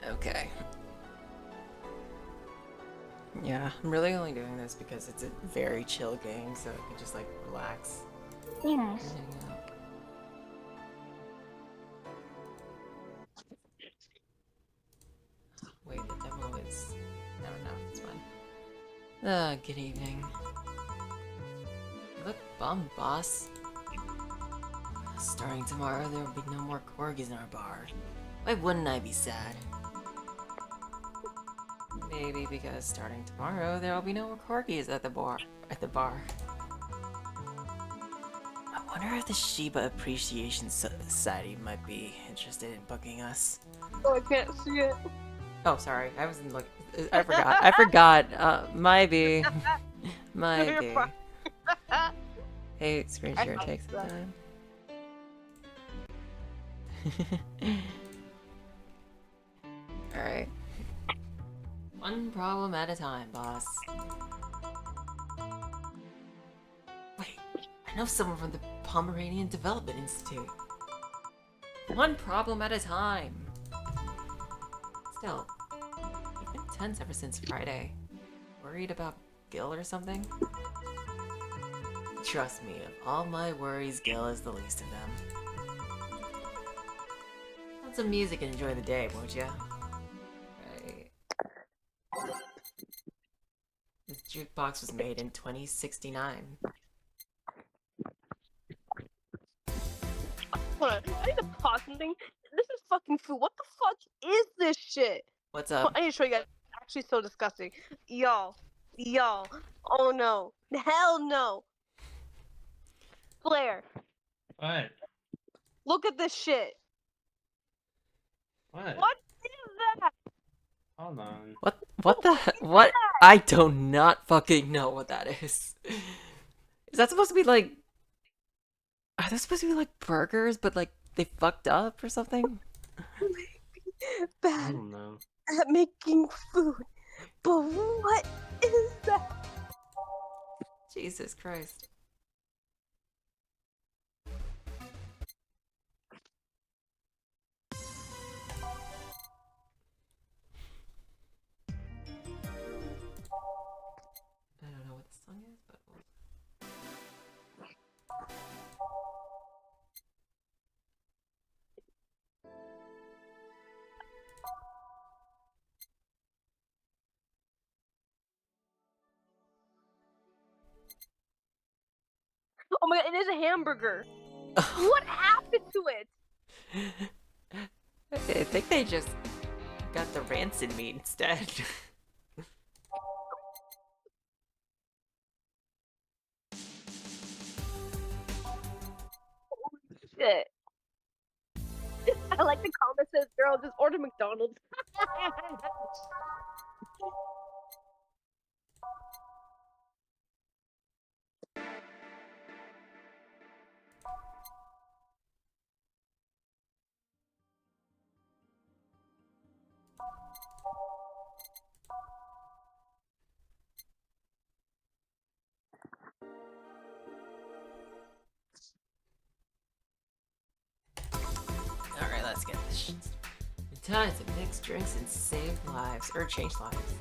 Okay. Yeah, I'm really only doing this because it's a very chill game, so I can just like relax and Yes. hang out. Wait, the demo is... No, it's fine. Good evening. You look bummed, boss. Starting tomorrow, there will be no more corgis in our bar. Why wouldn't I be sad? Maybe because starting tomorrow, there will be no more corgis at the bar. I wonder if the Shiba Appreciation Society might be interested in booking us. Oh, I can't see it. Oh, sorry. I wasn't looking. I forgot. I forgot. Might be. No, Might you're be. fine. Hey, screen I share thought takes some that. time. Alright. One problem at a time, boss. Wait, I know someone from the Pomeranian Development Institute. One problem at a time. Still, you've been tense ever since Friday. Worried about Gil or something? Trust me, of all my worries, Gil is the least of them. Want some music and enjoy the day, won't ya? Right. This jukebox was made in 2069. Hold on. I need to pause something. This is fucking food. What the fuck is this shit? What's Hold up? on, I need to show you guys. It's actually so disgusting. Y'all. Oh no. Hell no. Blair, What? look at this shit. What? What is that? Hold on. What the what? I do not fucking know what that is. Is that supposed to be like... Are those supposed to be like burgers, but like they fucked up or something? I Bad don't know. at making food. But what is that? Jesus Christ. I don't know what the song is, but... Oh my god, it is a hamburger. What happened to it? I think they just got the rancid meat instead. Shit. I like the comment says, girl, just order McDonald's. Alright, let's get this shit started. Time to mix drinks and save lives. Or change lives.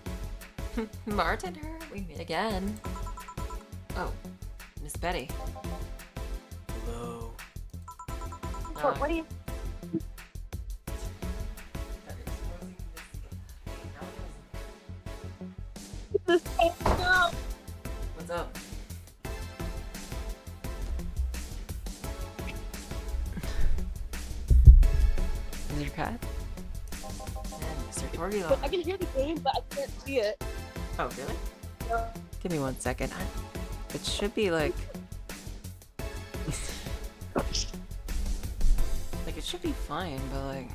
Bartender, we meet again. Oh, Miss Betty. Hello. What do you... This no. What's up? Is it your cat? Mr. Torgula. I can hear the game, but I can't see it. Oh, really? No. Give me 1 second. It should be like... like, it should be fine, but like...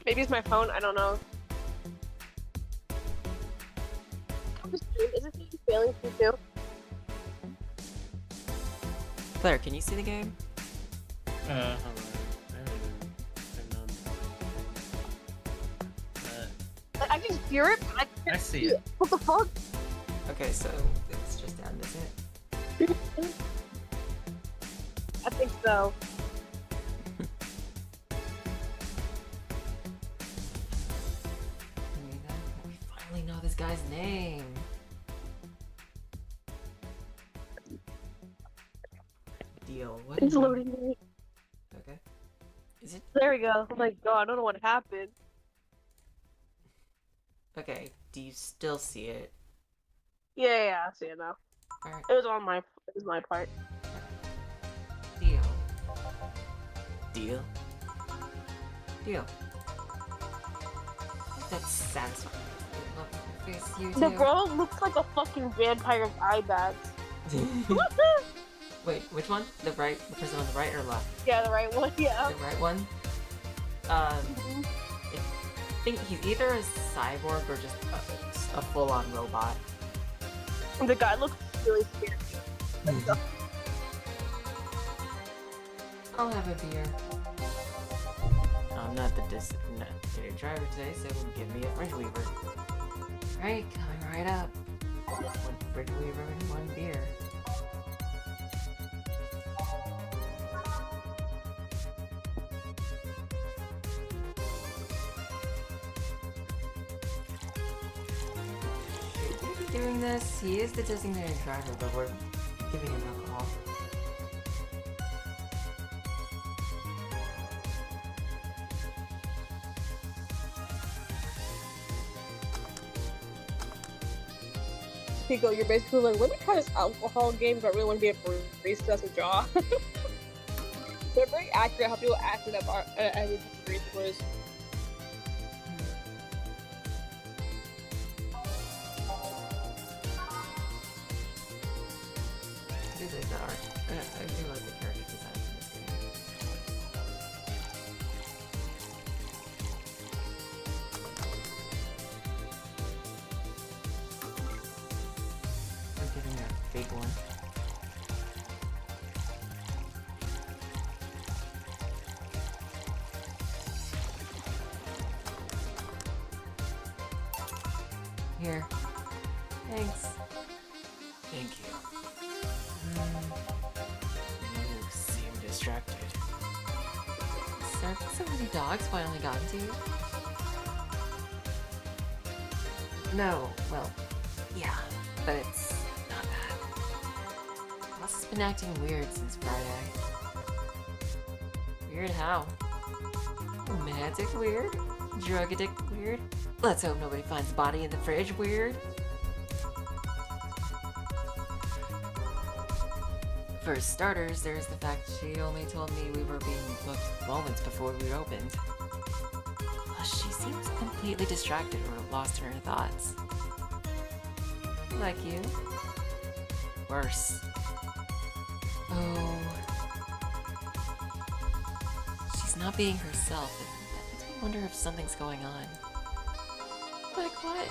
Maybe it's my phone, I don't know. Is this game failing for you too? Claire, can you see the game? Hold on. I haven't turned on. I can hear it, but I can't I see it. What the fuck? Okay, so it's just down, isn't it? I think so. We finally know this guy's name. Deal. What It's is it? loading. Okay. Is it? There we go. Oh my god, I don't know what happened. Okay. Do you still see it? Yeah, I see it now. Alright. It was my part. Deal. Deal? Deal. That's satisfying. Look, your face, you The too. bro looks like a fucking vampire with eye bags. Wait, which one? The person on the right or left? Yeah, the right one, yeah. The right one? I think he's either a cyborg or just a full-on robot. The guy looks really scary. I'll have a beer. I'm not the designated driver today, so give me a fridge weaver. Right, coming right up. One fridge weaver and one beer. Doing this, he is the designated driver, but we're giving him alcohol. Pico, you're basically like, let me try this alcohol game because I really want to be a barista as a job. They're very accurate how people act in that bar as a barista was. I do like the art. I do like the character design in this game. I'm giving her a big one. Here. Thanks. Thank you. You seem distracted. Serving so many dogs finally gotten to you? No, well, yeah, but it's not bad. Boss has been acting weird since Friday. Weird how? Romantic weird? Drug addict weird? Let's hope nobody finds the body in the fridge weird. For starters, there's the fact she only told me we were being booked moments before we opened. Plus, she seems completely distracted or lost in her thoughts. Like you. Worse. Oh. She's not being herself, and that makes me wonder if something's going on. Like what?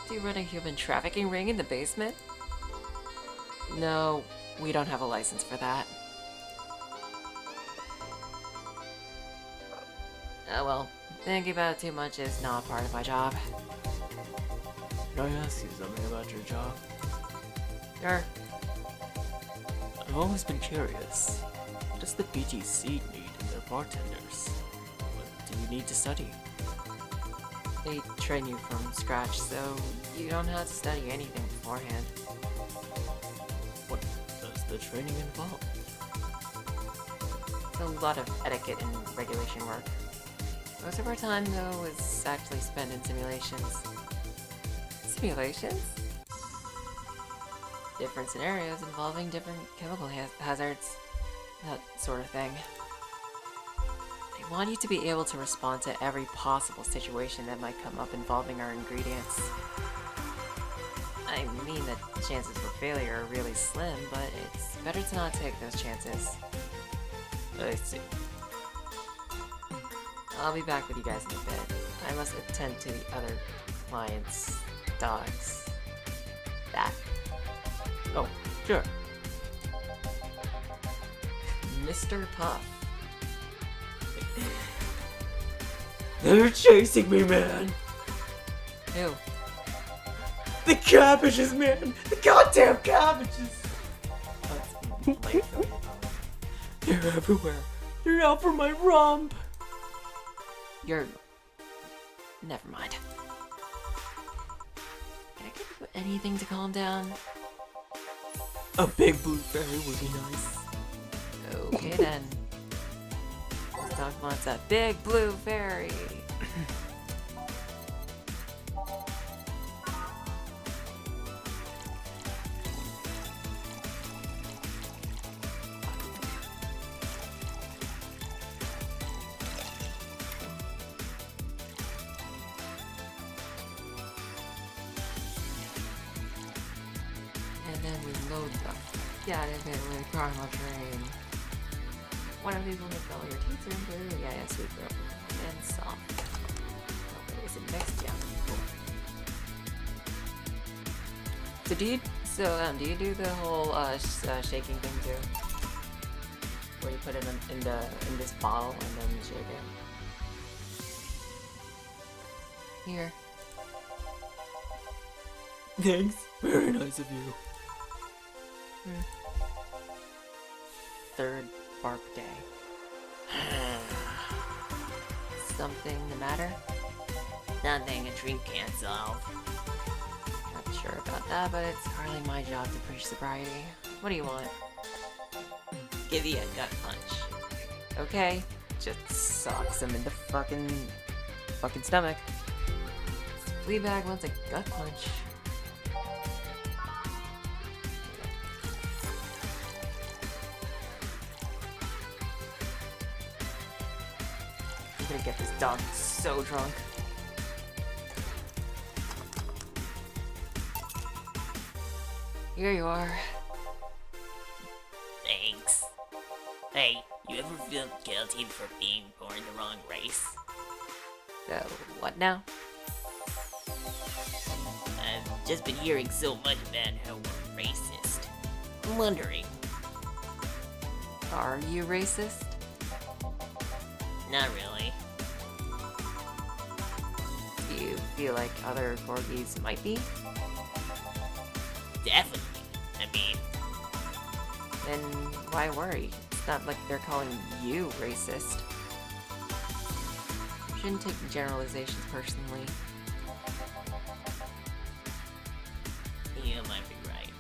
Do you run a human trafficking ring in the basement? No, we don't have a license for that. Oh well, thinking about it too much is not part of my job. Can I ask you something about your job? Sure. I've always been curious. What does the BGC need in their bartenders? What do you need to study? They train you from scratch, so you don't have to study anything beforehand. What does the training involve? It's a lot of etiquette and regulation work. Most of our time, though, is actually spent in simulations. Simulations? Different scenarios involving different chemical hazards. That sort of thing. They want you to be able to respond to every possible situation that might come up involving our ingredients. I mean that chances for failure are really slim, but it's better to not take those chances. I see. I'll be back with you guys in a bit. I must attend to the other clients' dogs. Back. Oh, sure. Mr. Puff. They're chasing me, man! Who? The cabbages, man! The goddamn cabbages! They're everywhere. They're out for my rump. You're... Never mind. Can I give you anything to calm down? A big blue fairy would be nice. Okay then. This dog wants a big blue fairy. And then we load the with caramel train. One of these will make all your teeth turn blue. Yeah, sweet girl. And soft. Okay, is it mixed? Yeah. Cool. So do you do the whole shaking thing too? Where you put it in this bottle and then you shake it? Here. Thanks. Very nice of you. Third bark day. Something the matter? Nothing a drink can't solve. Not sure about that, but it's hardly my job to preach sobriety. What do you want? Give you a gut punch. Okay, just socks him in the fucking stomach. Fleabag wants a gut punch. I'm gonna get this dog so drunk. Here you are. Thanks. Hey, you ever feel guilty for being born the wrong race? So, what now? I've just been hearing so much about how we're racist. I'm wondering, Are you racist? not really. Do you feel like other corgis might be? Definitely. I mean, Then why worry? It's not like they're calling you racist. You shouldn't take generalizations personally. you might be right.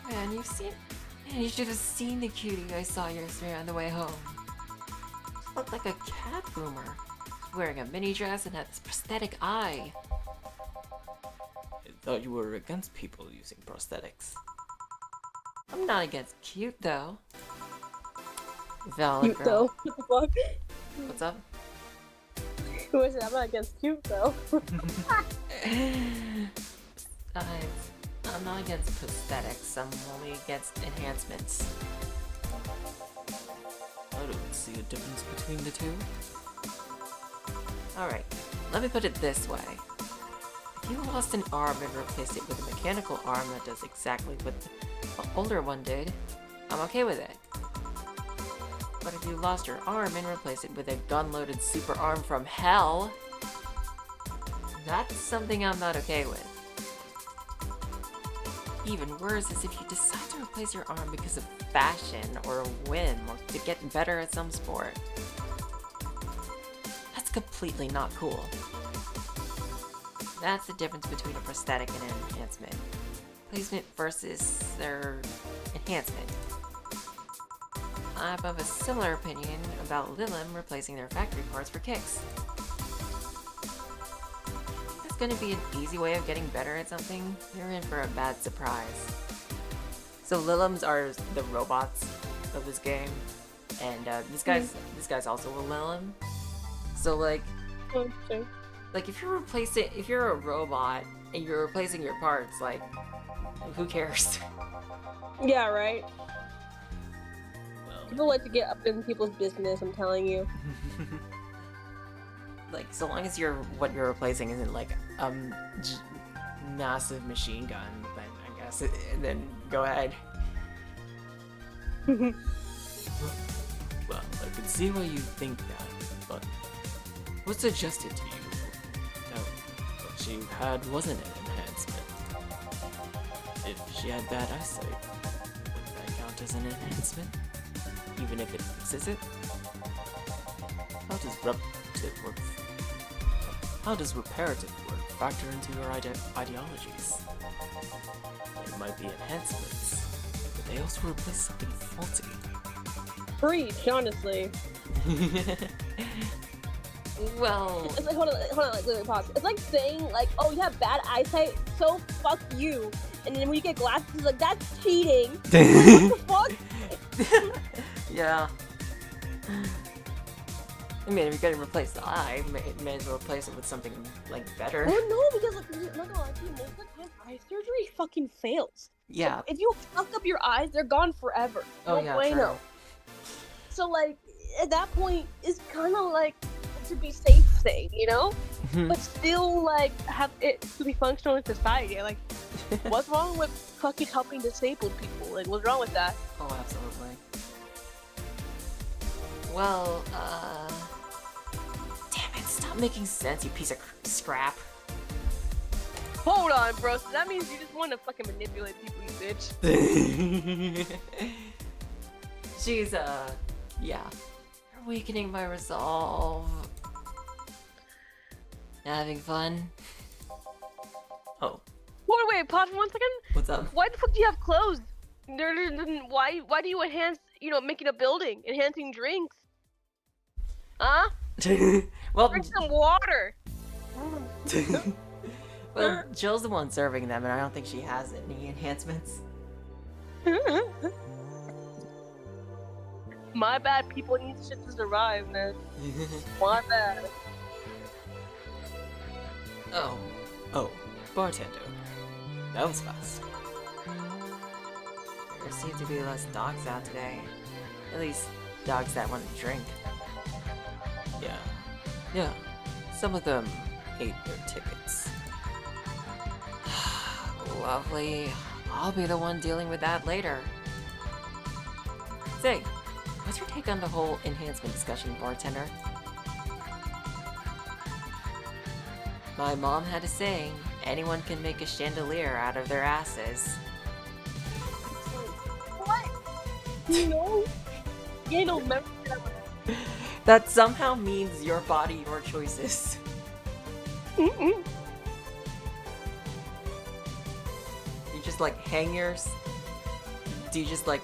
Man, you should have seen the cutie I saw yesterday on the way home. She looked like a cat boomer. She was wearing a mini dress and had this prosthetic eye. I thought you were against people using prosthetics. I'm not against cute though. Valid Cute girl. though. What the fuck? What's up? Who is it? I'm not against cute though. I'm not against prosthetics. I'm only against enhancements. I don't see a difference between the two. Alright, let me put it this way. If you lost an arm and replaced it with a mechanical arm that does exactly what the older one did, I'm okay with it. But if you lost your arm and replaced it with a gun-loaded super arm from hell, that's something I'm not okay with. Even worse is if you decide to replace your arm because of fashion or a whim or to get better at some sport. That's completely not cool. That's the difference between a prosthetic and an enhancement. Placement versus their enhancement. I'm of a similar opinion about Lilim replacing their factory parts for kicks. If that's gonna be an easy way of getting better at something, you're in for a bad surprise. So Lilims are the robots of this game, and this guy's also a Lilim. So like if you're a robot and you're replacing your parts, like, who cares? Yeah, right. Well, People like to get up in people's business, I'm telling you. Like, so long as what you're replacing isn't like massive machine gun, then I guess, and then go ahead. Well, I can see why you think that, but what suggested to you? she had wasn't an enhancement. If she had bad eyesight, would that count as an enhancement? Even if it fixes it? How does reparative work? How does reparative work factor into your ideologies? There might be enhancements, but they also replace something faulty. Preach, honestly. Well, It's like, hold on, like, literally pause. It's like saying, like, oh, you have bad eyesight, so fuck you. And then when you get glasses, it's like, that's cheating. What the fuck? yeah. I mean, if you're gonna replace the eye, may as well replace it with something, like, better. Well, no, because, like, not gonna lie to you, most of the time, eye surgery fucking fails. Yeah. If you fuck up your eyes, they're gone forever. Oh, No yeah, bueno. true. So, like, at that point, it's kind of like to be safe thing, you know? But still, like, have it to be functional in society. Like, what's wrong with fucking helping disabled people? Like, what's wrong with that? Oh, absolutely. Well, damn it, stop making sense, you piece of scrap. Hold on, bro. So that means you just want to fucking manipulate people, you bitch. She's, yeah. You're weakening my resolve. Having fun? Oh, Wait, pause for 1 second. what's up? Why the fuck do you have clothes? Why do you enhance, making a building, enhancing drinks? Huh? Well, Drink some water. well, Jill's the one serving them, and I don't think she has any enhancements. My bad, people need shit to survive, man. My bad. Oh, bartender. That was fast. There seem to be less dogs out today. At least, dogs that want to drink. Yeah. Some of them ate their tickets. Lovely. I'll be the one dealing with that later. Say, what's your take on the whole enhancement discussion, bartender? My mom had a saying, anyone can make a chandelier out of their asses. What? No. You don't remember that one. That somehow means your body, your choices. Mm-mm. You just like hang yours? Do you just like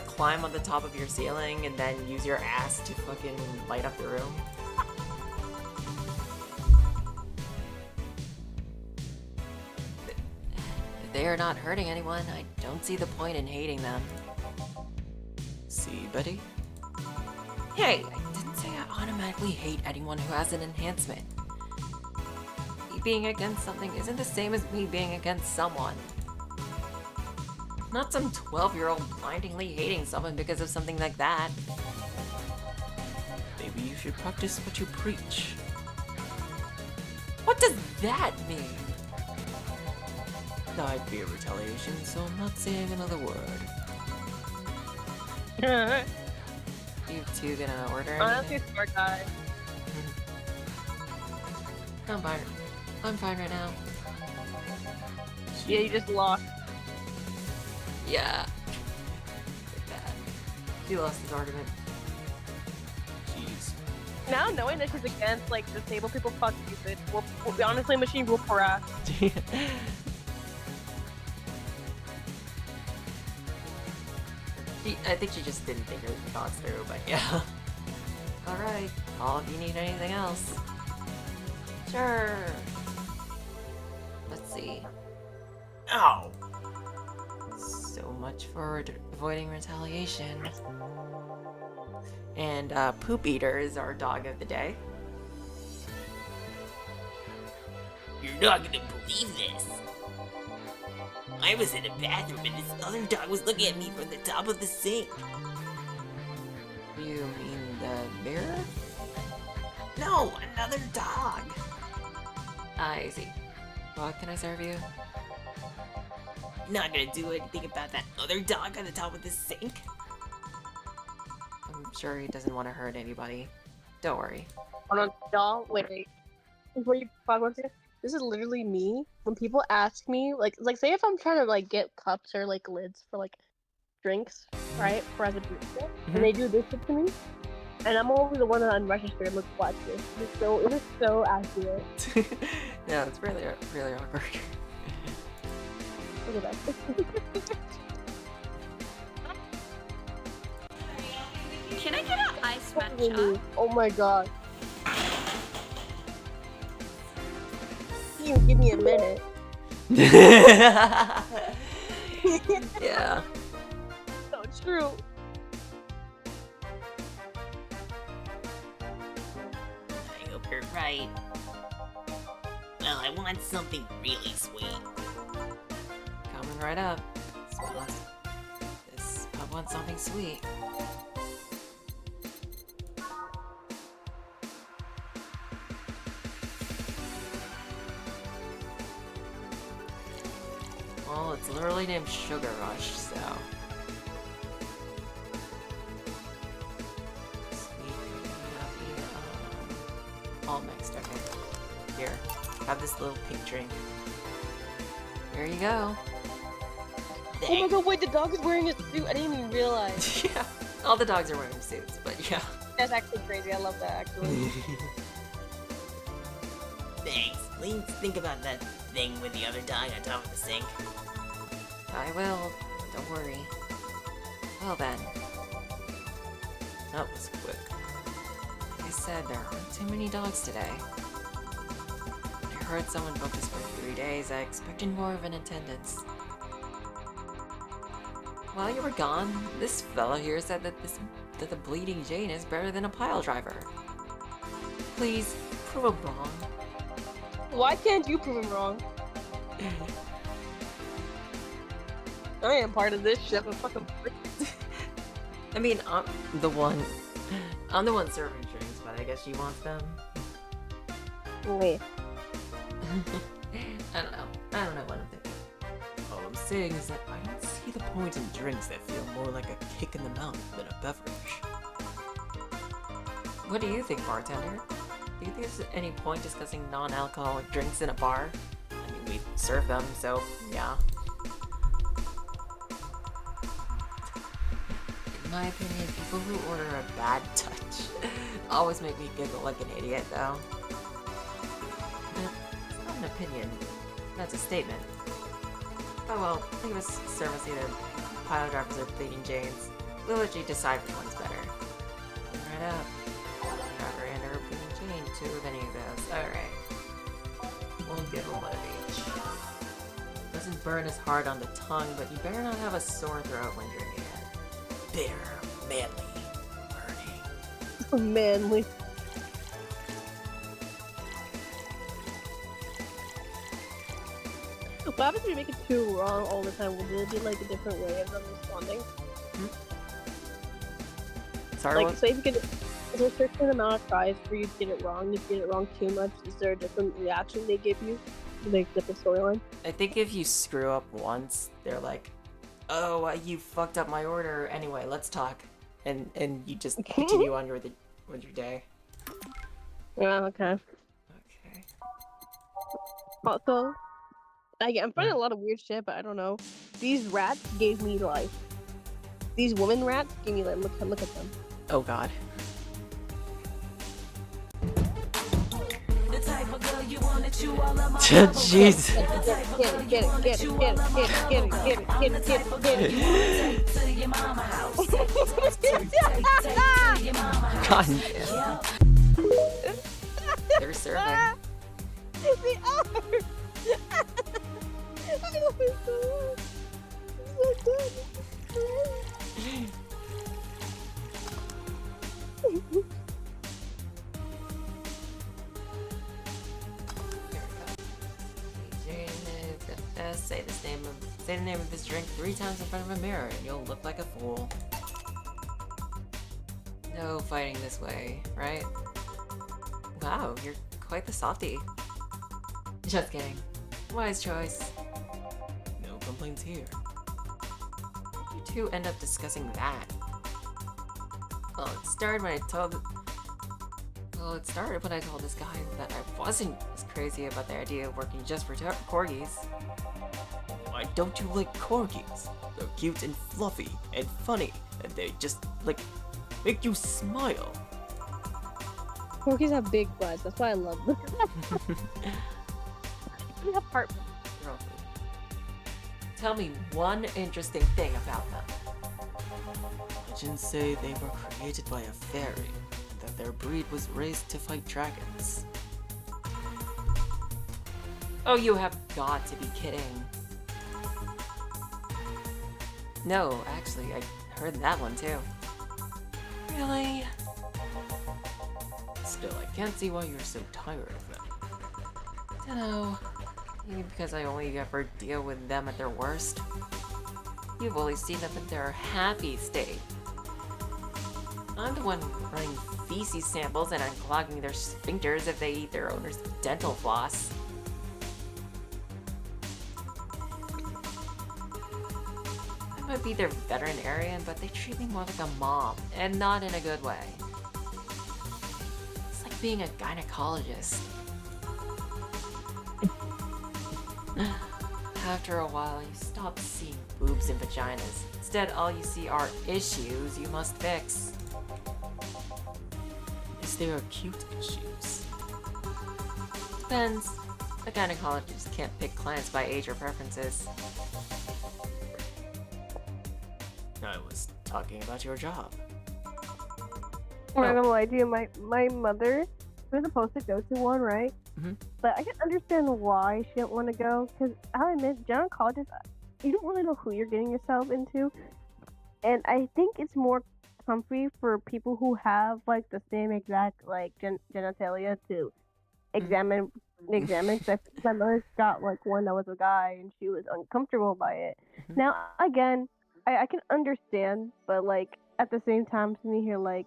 climb on the top of your ceiling and then use your ass to fucking light up the room? If they are not hurting anyone, I don't see the point in hating them. See, Betty? Hey, I didn't say I automatically hate anyone who has an enhancement. Me being against something isn't the same as me being against someone. Not some 12-year-old blindingly hating someone because of something like that. Maybe you should practice what you preach. What does that mean? I fear retaliation, so I'm not saying another word. You two gonna order Honestly, anything? smart guy. I'm fine. I'm fine right now. Yeah, you just lost. Yeah. Like that. He lost his argument. Jeez. Now knowing that she's against like disabled people, fuck you, bitch. We'll be honestly, machine will harass. I think she just didn't think her thoughts through, but yeah. Alright, call if you need anything else. Sure. Let's see. Ow! So much for avoiding retaliation. And Poop Eater is our dog of the day. You're not gonna believe this. I was in a bathroom and this other dog was looking at me from the top of the sink. You mean the mirror? No, another dog. I see. What can I serve you? Not gonna do anything about that other dog on the top of the sink. I'm sure he doesn't want to hurt anybody. Don't worry. Hold on, y'all. Wait. Before you pause one second, this is literally me. When people ask me, like, say if I'm trying to like get cups or like lids for like drinks, right, for as a barista, and they do this shit to me, and I'm always the one that unregistered. Look, watch this. It is so accurate. Yeah, it's really awkward. Look at that. Can I get an ice matcha? Oh my god. You give me a minute. Yeah. So true. I hope you're right. Well, I want something really sweet. Coming right up. This pub wants something sweet. Well, it's literally named Sugar Rush, so. Sweet, all mixed, okay. Here, have this little pink drink. There you go. Oh my god, wait, the dog is wearing a suit. I didn't even realize. Yeah, all the dogs are wearing suits, but yeah. That's actually crazy. I love that, actually. Thanks. Please think about that thing with the other dog on top of the sink. I will. Don't worry. Well then. That was quick. Like I said, there aren't too many dogs today. I heard someone booked this for 3 days. I expected more of an attendance. While you were gone, this fellow here said that the Bleeding Jane is better than a pile driver. Please, prove him wrong. Why can't you prove him wrong? I am part of this shit. I'm fucking I mean, I'm the one serving drinks, but I guess she wants them. Wait. I don't know what I'm thinking. All I'm saying is that I don't see the point in drinks that feel more like a kick in the mouth than a beverage. What do you think, bartender? Do you think there's any point discussing non-alcoholic drinks in a bar? I mean, we serve them, so yeah. In my opinion, people who order a bad touch always make me giggle like an idiot, though. It's not an opinion. That's a statement. Oh well, think of us service either pile drivers or Bleeding Janes. We'll let you decide which one's better. Right up. Driver and or Bleeding Jane, 2 of any of those. Alright. We'll give them one of each. Doesn't burn as hard on the tongue, but you better not have a sore throat when drinking it. Bitter, manly, burning. Manly. What happens if you make it too wrong all the time? Will there be like a different way of them responding? Sorry, Like, what? say if you get, is there a certain amount of tries for you to get it wrong? If you get it wrong too much, is there a different reaction they give you? Like different storyline? I think if you screw up once, they're like, oh, you fucked up my order. Anyway, let's talk. And you just continue on with your day. Yeah, okay. Okay. Also, I'm finding a lot of weird shit, but I don't know. These rats gave me life. These woman rats gave me life. Look at them. Oh god. Jeez. Get it. God damn. They're serving. They are. I love it so much. It's so good. Say the name of this drink 3 times in front of a mirror, and you'll look like a fool. No fighting this way, right? Wow, you're quite the softie. Just kidding. Wise choice. No complaints here. How did you two end up discussing that? Well, it started when I told Well, it started when I told this guy that I wasn't as crazy about the idea of working just for corgis. Why don't you like corgis? They're cute and fluffy and funny, and they just, like, make you smile. Corgis have big butts. That's why I love them. They have heart. Girl, tell me one interesting thing about them. Legends say they were created by a fairy, and that their breed was raised to fight dragons. Oh, you have got to be kidding. No, actually, I heard that one too. Really? Still, I can't see why you're so tired of them. Dunno. Maybe because I only ever deal with them at their worst. You've only seen them in their happy state. I'm the one running feces samples and unclogging their sphincters if they eat their owner's dental floss. I might be their veterinarian, but they treat me more like a mom, and not in a good way. It's like being a gynecologist. After a while, you stop seeing boobs and vaginas. Instead, all you see are issues you must fix. Is there acute issues? Depends. A gynecologist can't pick clients by age or preferences. I was talking about your job. I'm not gonna lie to you, my mother was supposed to go to one, right? Mhm. But I can understand why she didn't want to go, because I'll admit, gynecologist, you don't really know who you're getting yourself into. And I think it's more comfy for people who have, like, the same exact, like, genitalia to examine. Cause my mother got, like, one that was a guy, and she was uncomfortable by it. Mhm. Now, again, I can understand, but, like, at the same time, to me here, like,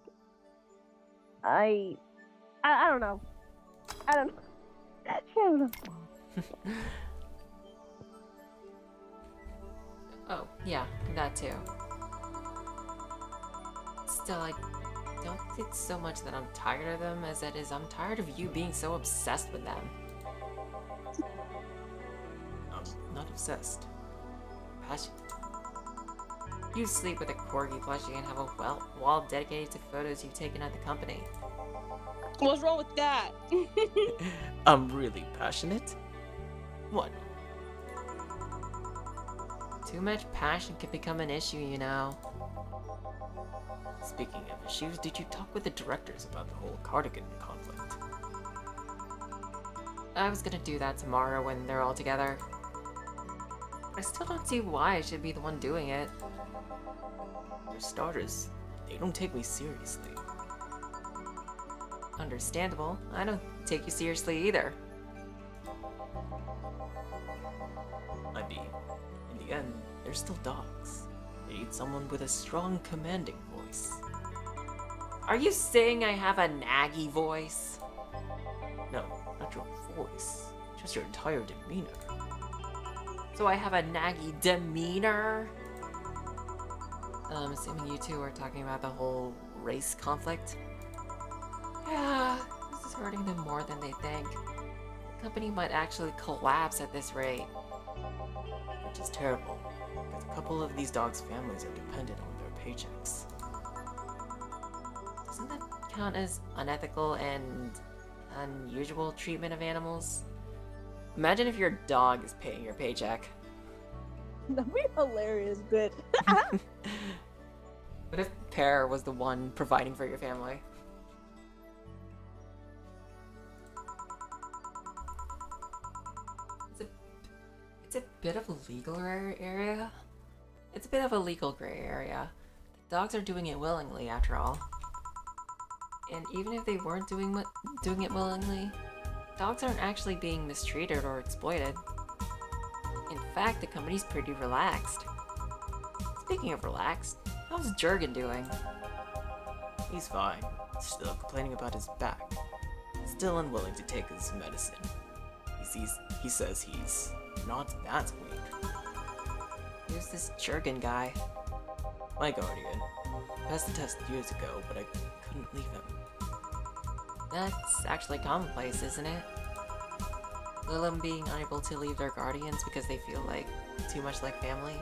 I don't know. I don't know. I don't know. Oh, yeah, that too. Still, I don't think it's so much that I'm tired of them as it is I'm tired of you being so obsessed with them. I'm not obsessed. Passionate. You sleep with a corgi plushie and have a wall dedicated to photos you've taken at the company. What's wrong with that? I'm really passionate? What? Too much passion could become an issue, you know. Speaking of issues, did you talk with the directors about the whole cardigan conflict? I was gonna do that tomorrow when they're all together. I still don't see why I should be the one doing it. For starters, they don't take me seriously. Understandable. I don't take you seriously either. I mean, in the end, they're still dogs. They need someone with a strong, commanding voice. Are you saying I have a naggy voice? No, not your voice, just your entire demeanor. So I have a naggy demeanor? Assuming you two are talking about the whole race conflict. Yeah, this is hurting them more than they think. The company might actually collapse at this rate. Which is terrible, because a couple of these dogs' families are dependent on their paychecks. Doesn't that count as unethical and unusual treatment of animals? Imagine if your dog is paying your paycheck. That'd be hilarious, but What if Pear was the one providing for your family? It's a bit of a legal area. It's a bit of a legal gray area. The dogs are doing it willingly, after all. And even if they weren't doing it willingly, dogs aren't actually being mistreated or exploited. In fact, the company's pretty relaxed. Speaking of relaxed, how's Jurgen doing? He's fine, still complaining about his back. Still unwilling to take his medicine. He says he's not that weak. Who's this Jurgen guy? My guardian. Passed the test years ago, but I couldn't leave him. That's actually commonplace, isn't it? Lilim being unable to leave their guardians because they feel like too much like family.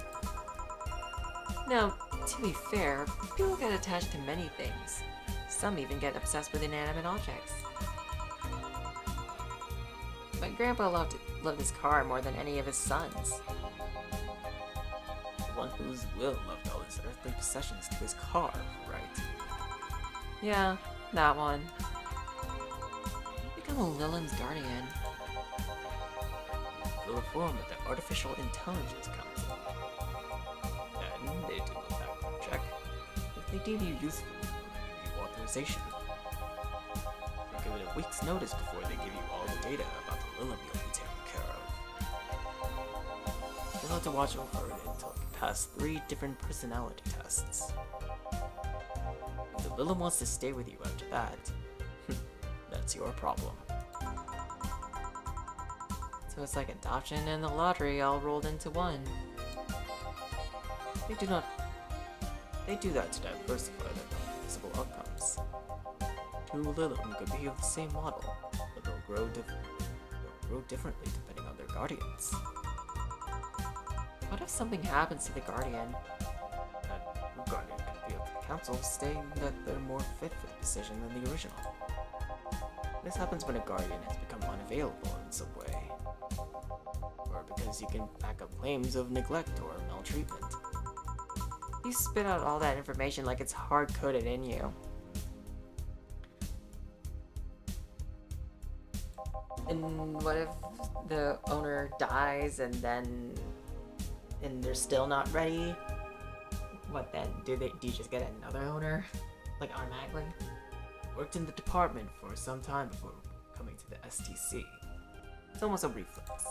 Now, to be fair, people get attached to many things. Some even get obsessed with inanimate objects. My grandpa loved his car more than any of his sons. The one whose will loved all his earthly possessions to his car, right? Yeah, that one. You become a Lilim's guardian. Fill a form with the Artificial Intelligence Council. Then they do a background check. If they deem you useful, they give you authorization. You give it a week's notice before they give you all the data about the Lilim you'll be taken care of. You'll have to watch over it until you pass 3 different personality tests. If the Lilim wants to stay with you after that, that's your problem. So it's like adoption and the lottery all rolled into one. They do that to diversify the possible outcomes. 2 Lilim could be of the same model, but they'll grow differently depending on their guardians. What if something happens to the guardian? That new guardian could be up to the council, stating that they're more fit for the position than the original. This happens when a guardian has become unavailable in some way, or because you can back up claims of neglect or maltreatment. You spit out all that information like it's hard-coded in you. And what if the owner dies and they're still not ready? What then? Do you just get another owner? Like automatically? Worked in the department for some time before coming to the STC. It's almost a reflex.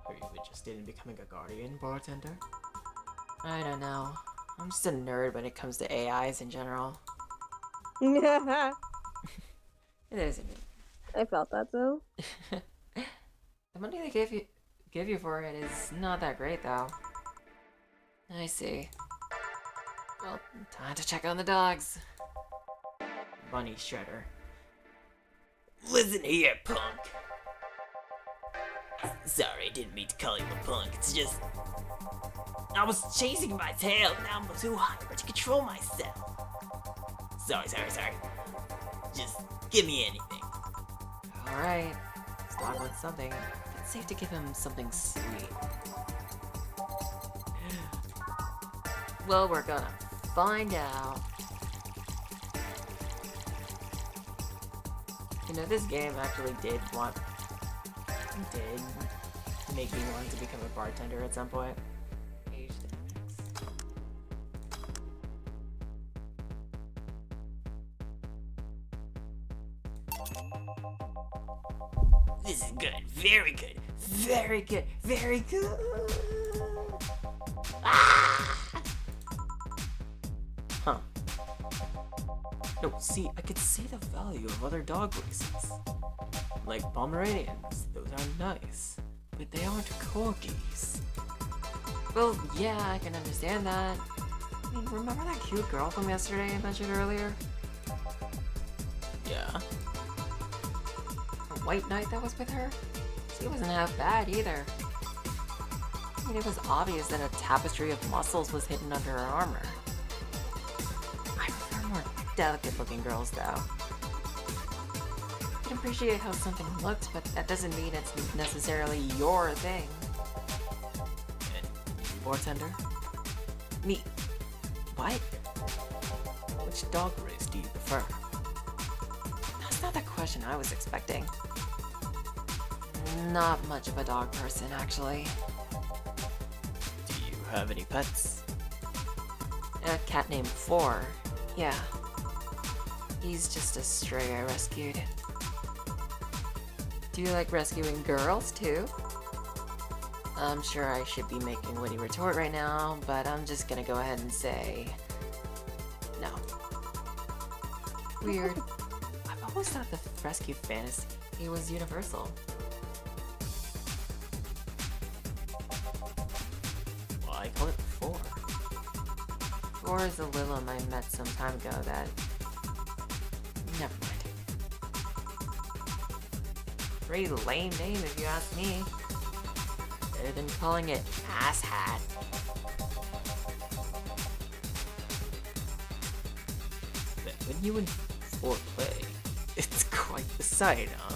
Are you interested in becoming a guardian, bartender? I don't know. I'm just a nerd when it comes to AIs in general. I It isn't. felt that though. The money they give you for it is not that great though. I see. Well, time to check on the dogs. Bunny Shredder. Listen here, punk. Sorry, I didn't mean to call you a punk. It's just... I was chasing my tail, now I'm too hyper to control myself. Sorry. Just give me anything. Alright. This dog wants something. It's safe to give him something sweet. Well, we're gonna find out. You know, this game actually did make me want to become a bartender at some point. Aged X. This is good. Very good. Very good. Very good. Ah! Huh. No, see, I could see the value of other dog races. Like Pomeranians, those are nice. But they aren't corgis. Well, yeah, I can understand that. I mean, remember that cute girl from yesterday I mentioned earlier? Yeah. The white knight that was with her? She wasn't half bad either. I mean, it was obvious that a tapestry of muscles was hidden under her armor. I prefer more delicate-looking girls, though. I can appreciate how something looks, but that doesn't mean it's necessarily your thing. Bartender? Me. What? Which dog race do you prefer? That's not the question I was expecting. Not much of a dog person, actually. Do you have any pets? A cat named Four. Yeah. He's just a stray I rescued. Do you like rescuing girls, too? I'm sure I should be making a witty retort right now, but I'm just gonna go ahead and say... no. Weird. I've always thought the rescue fantasy was universal. Why call it 4? Four is a Lilim I met some time ago that... never mind. pretty lame name if you ask me. Better than calling it Ass Hat. But when you and 4 play, it's quite the sight, huh?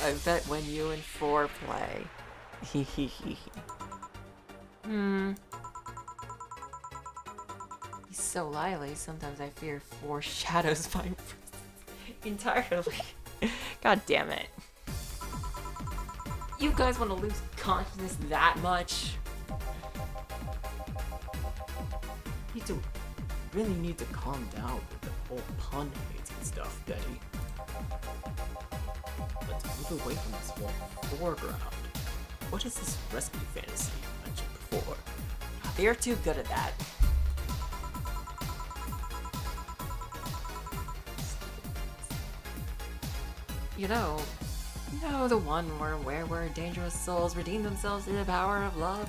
I bet when you and 4 play. Hehehe. He's so lively, sometimes I fear 4 shadows my entirely. God damn it. You guys want to lose consciousness that much? Really need to calm down with the whole pun hate and stuff, Betty. Let's move away from this whole foreground. What is this rescue fantasy you mentioned before? You're too good at that. You know the one where dangerous souls redeem themselves through the power of love?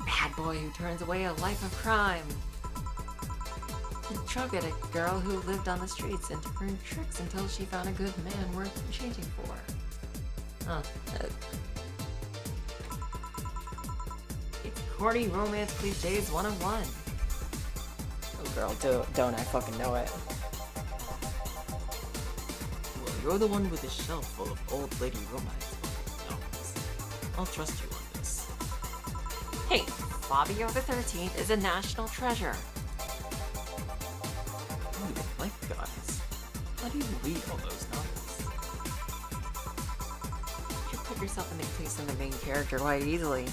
Bad boy who turns away a life of crime. The drug addict girl who lived on the streets and turned tricks until she found a good man worth changing for. Huh. It's corny romance cliches 101. Oh girl, don't I fucking know it. Well, you're the one with the shelf full of old lady romance novels. I'll trust you on this. Hey, Fabio the 13th is a national treasure. Oh, you like guys. How do you read all those novels? You can put yourself in the place of the main character quite easily.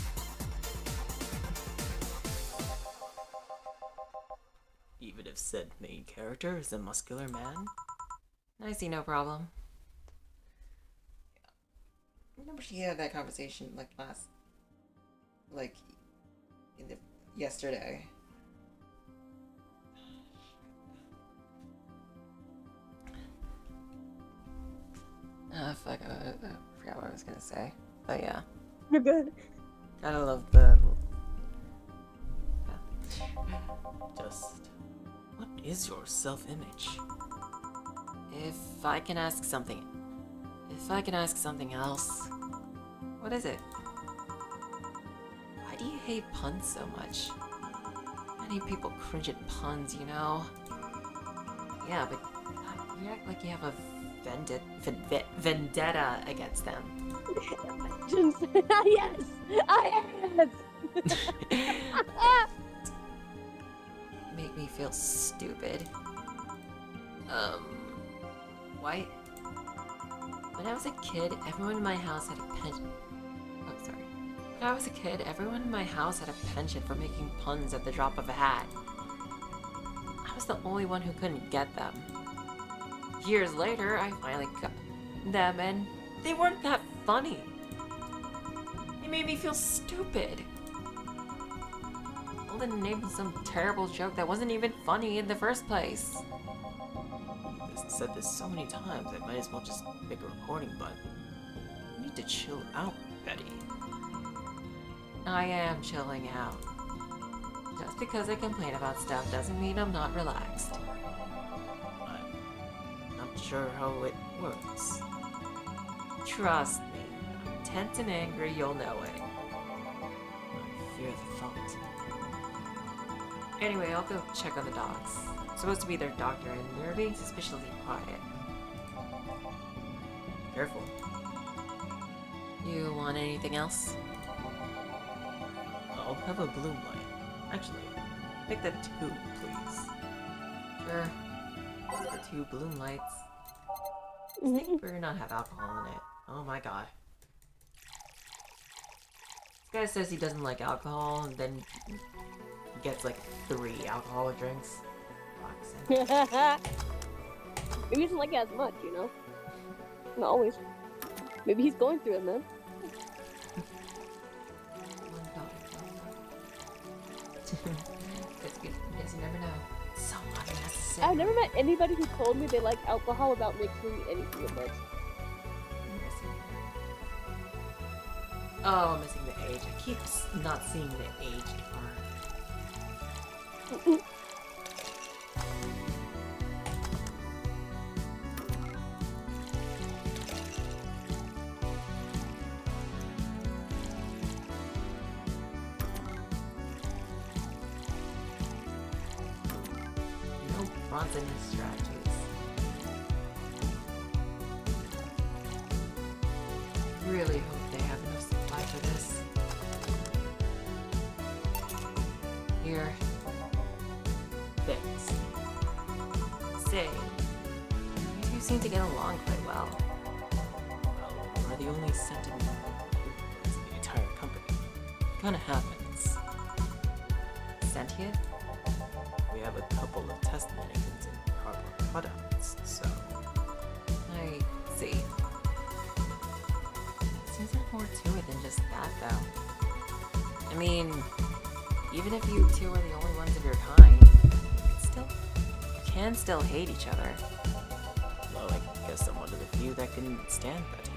Even if said main character is a muscular man? I see no problem. Remember she had that conversation yesterday. Fuck, I forgot what I was gonna say. But yeah. You're good. Gotta love the... Just, what is your self-image? If I can ask something else, what is it? Why do you hate puns so much? Many people cringe at puns, you know? Yeah, but you act like you have a vendetta against them. Yes! I am! Make me feel stupid. Why? When I was a kid, everyone in my house had a penchant. Oh, sorry. When I was a kid, everyone in my house had a penchant for making puns at the drop of a hat. I was the only one who couldn't get them. Years later, I finally got them, and they weren't that funny. They made me feel stupid. All in the name of some terrible joke that wasn't even funny in the first place. I've said this so many times, I might as well just pick a recording button. You need to chill out, Betty. I am chilling out. Just because I complain about stuff doesn't mean I'm not relaxed. I'm not sure how it works. Trust me, I'm tense and angry, you'll know it. I fear the thought. Anyway, I'll go check on the dogs. I'm supposed to be their doctor, and they're being suspiciously quiet. Careful. You want anything else? I'll have a bloom light. Actually, make that 2, please. Sure. The 2 bloom lights. This thing better not have alcohol in it. Oh my god. This guy says he doesn't like alcohol, and then gets like 3 alcoholic drinks. Maybe he doesn't like it as much, you know? Not always. Maybe he's going through it, man. It's good. Yes, you never know. So unnecessary. I've never met anybody who told me they like alcohol without mixing anything with it. Oh, I'm missing the age. I keep not seeing the aged part. runs in his strategies. Really hope they have enough supply for this. Here. Thanks. Say, you two seem to get along quite well. Well, we're the only sentient humans in the entire company. Kinda happens. Sentient? We have a couple of test mannequins and cardboard cutouts, so... I see. Seems there's more to it than just that, though. I mean, even if you two are the only ones of your kind, you can still hate each other. Well, I guess I'm one of the few that can stand Betty.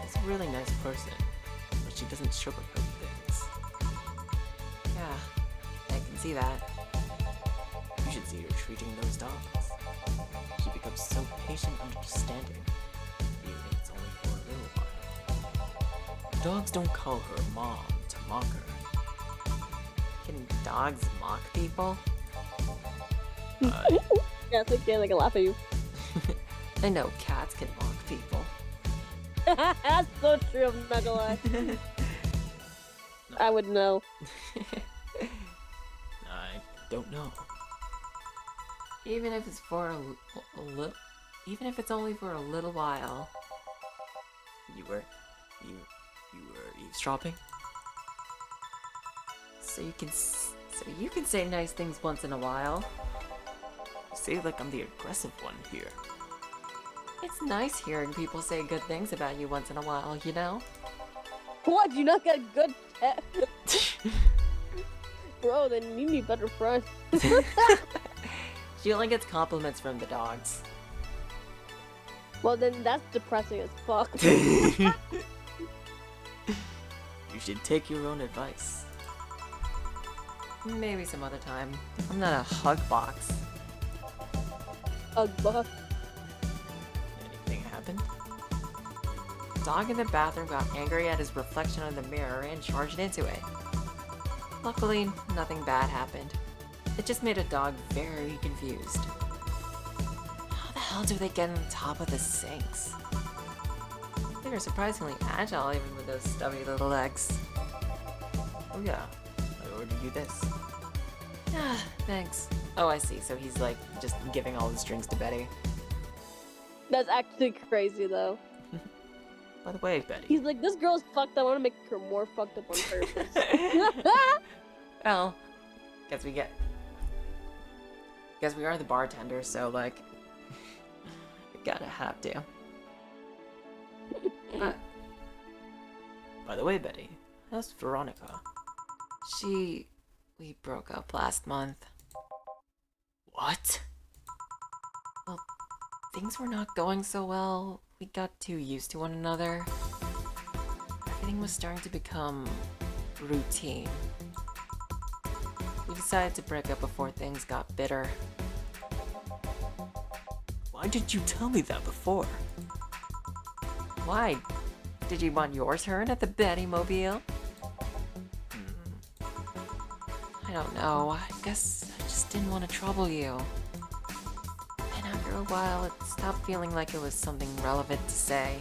She's a really nice person, but she doesn't sugarcoat things. Yeah, I can see that. You should see her treating those dogs. She becomes so patient and understanding, even if it's only for a little while. Dogs don't call her mom to mock her. Can dogs mock people? Yeah, it's okay, like I laugh at you. I know cats can mock people. That's so true, I'm not gonna lie. I would know. I don't know. Even if it's for a little, even if it's only for a little while. You were eavesdropping? So you can say nice things once in a while. You say like I'm the aggressive one here. It's nice hearing people say good things about you once in a while, you know? What? You not got good pet? Bro, then you need better friends. She only gets compliments from the dogs. Well, then that's depressing as fuck. You should take your own advice. Maybe some other time. I'm not a hug box. Buck. Anything happened? Dog in the bathroom got angry at his reflection in the mirror and charged into it. Luckily, nothing bad happened. It just made a dog very confused. How the hell do they get on top of the sinks? They are surprisingly agile even with those stubby little legs. Oh yeah, I ordered you this. Ah, thanks. Oh, I see. So he's like just giving all his drinks to Betty. That's actually crazy, though. By the way, Betty. He's like, this girl's fucked up. I want to make her more fucked up on purpose. Well, guess we are the bartender, so like, we gotta have to. By the way, Betty, how's Veronica? We broke up last month. What? Well, things were not going so well. We got too used to one another. Everything was starting to become routine. We decided to break up before things got bitter. Why didn't you tell me that before? Why? Did you want your turn at the Betty Mobile? I don't know. I guess I just didn't want to trouble you. And after a while, it stopped feeling like it was something relevant to say.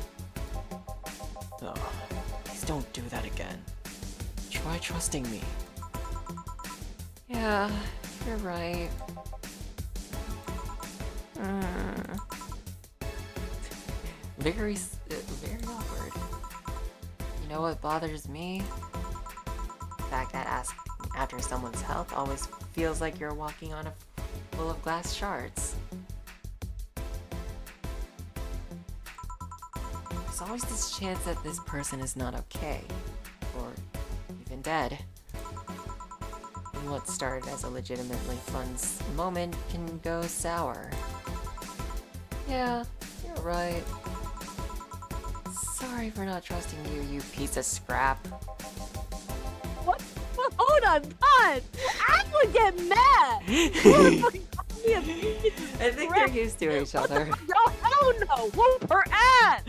Oh, please don't do that again. Try trusting me. Yeah, you're right. Very awkward. You know what bothers me? The fact that asking after someone's health always feels like you're walking on a full of glass shards. There's always this chance that this person is not okay, or even dead. And what started as a legitimately fun moment can go sour. Yeah, you're right. Sorry for not trusting you, you piece of scrap. What? Hold on, God! I would get mad! I think they're used to each other. No, hell no! Whoop her ass!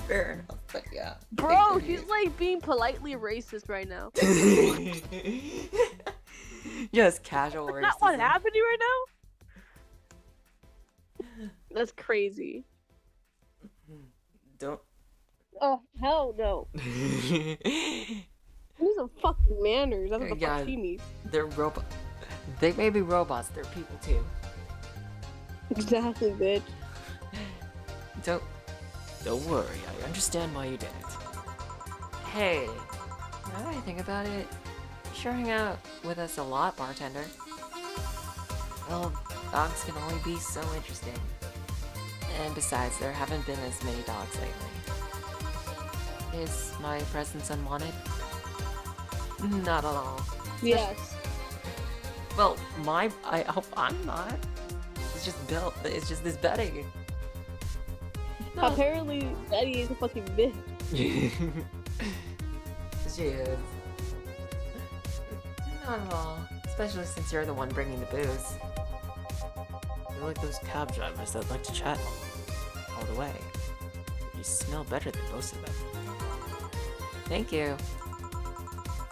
Fair enough, but yeah. Bro, she's like being politely racist right now. Just casual Is that what's racism. happening right now? That's crazy. Don't. Oh, hell no. You need some fucking manners. That's what the Yeah. fuck she needs. They're robot. They may be robots. They're people too. Exactly, bitch. Don't worry, I understand why you did it. Hey, now that I think about it, you sure hang out with us a lot, bartender. Well, dogs can only be so interesting. And besides, there haven't been as many dogs lately. Is my presence unwanted? Not at all. Yes. Well, I hope I'm not. It's just built. It's just this Betty. No. Apparently, Betty is a fucking bitch. She is. Not at all. Especially since you're the one bringing the booze. You're like those cab drivers that like to chat all the way. You smell better than most of them. Thank you.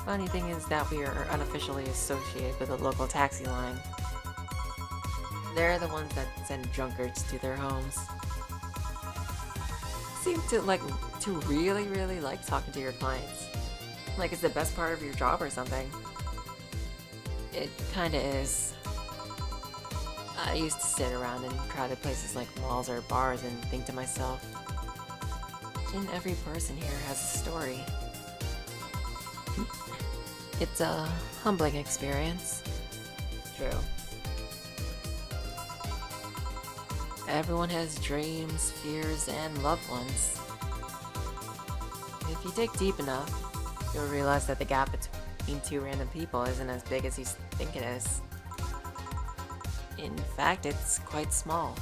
Funny thing is that we are unofficially associated with the local taxi line. They're the ones that send drunkards to their homes. Seem to really like talking to your clients. Like it's the best part of your job or something. It kinda is. I used to sit around in crowded places like malls or bars and think to myself, and every person here has a story. It's a humbling experience. True. Everyone has dreams, fears, and loved ones. If you dig deep enough, you'll realize that the gap between two random people isn't as big as you think it is. In fact, it's quite small.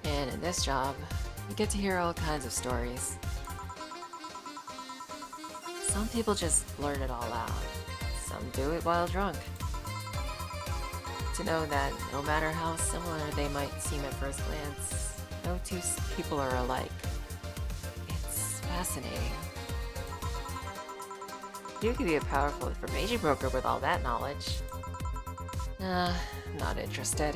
And in this job, you get to hear all kinds of stories. Some people just blurt it all out. Some do it while drunk. To know that no matter how similar they might seem at first glance, no two people are alike. It's fascinating. You could be a powerful information broker with all that knowledge. Not interested.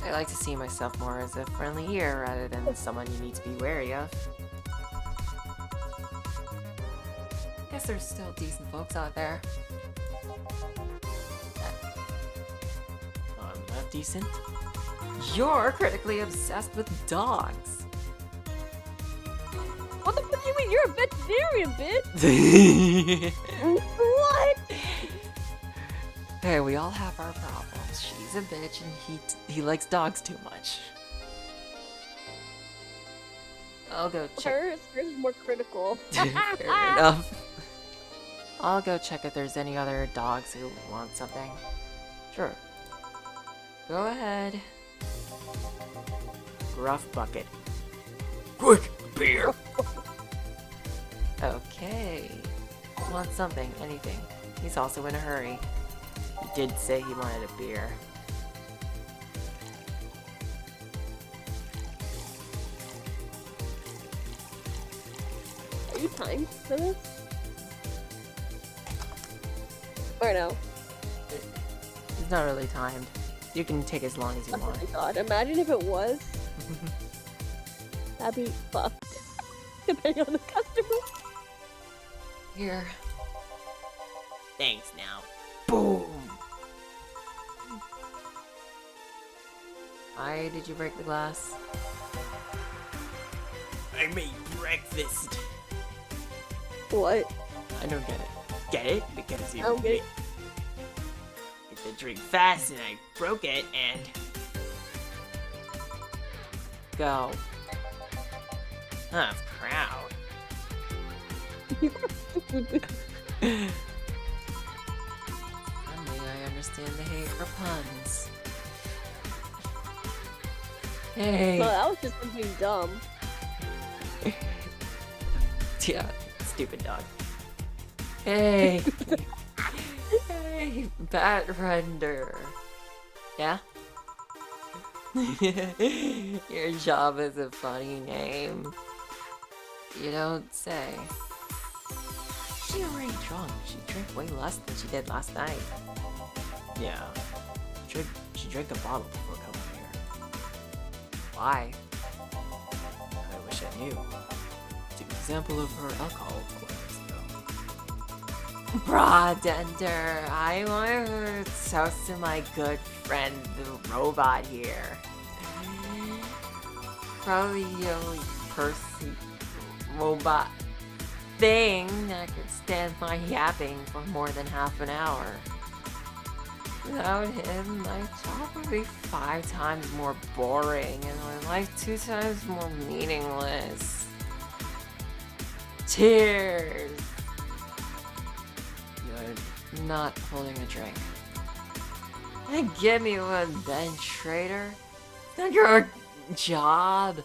I like to see myself more as a friendly ear rather than someone you need to be wary of. Guess there's still decent folks out there. Not decent? You're critically obsessed with dogs. What the fuck do you mean? You're a veterinarian, bitch! What? Hey, we all have our problems. She's a bitch and he likes dogs too much. I'll go check. Hers is more critical. Fair enough. I'll go check if there's any other dogs who want something. Sure. Go ahead. Gruff bucket. Quick, beer! Okay. Want something, anything. He's also in a hurry. He did say he wanted a beer. Are you timed for this? Or no? It's not really timed. You can take as long as you Oh want. my god, imagine if it was. That'd be fucked. Depending on the customer. Here. Thanks now. Boom! Why did you break the glass? I made breakfast. What? I don't get it. Get it? Because you I don't get it. Get the drink fast and I broke it and Go. huh, proud. Suddenly I understand the hate for puns. Hey! Well, that was just something dumb. Yeah, stupid dog. Hey! Hey, Bat Render. Yeah? Your job is a funny name. You don't say. She already drunk. She drank way less than she did last night. Yeah. She drank a bottle before coming here. Why? I wish I knew. It's an example of her alcohol requirements, though. Brawdender, I want her to toast to my good friend, the robot here. Probably the only person, robot thing that could stand my yapping for more than half an hour. Without him, my job would be 5 times more boring and my life 2 times more meaningless. Cheers! You're not holding a drink. And give me one then, traitor. Not your job.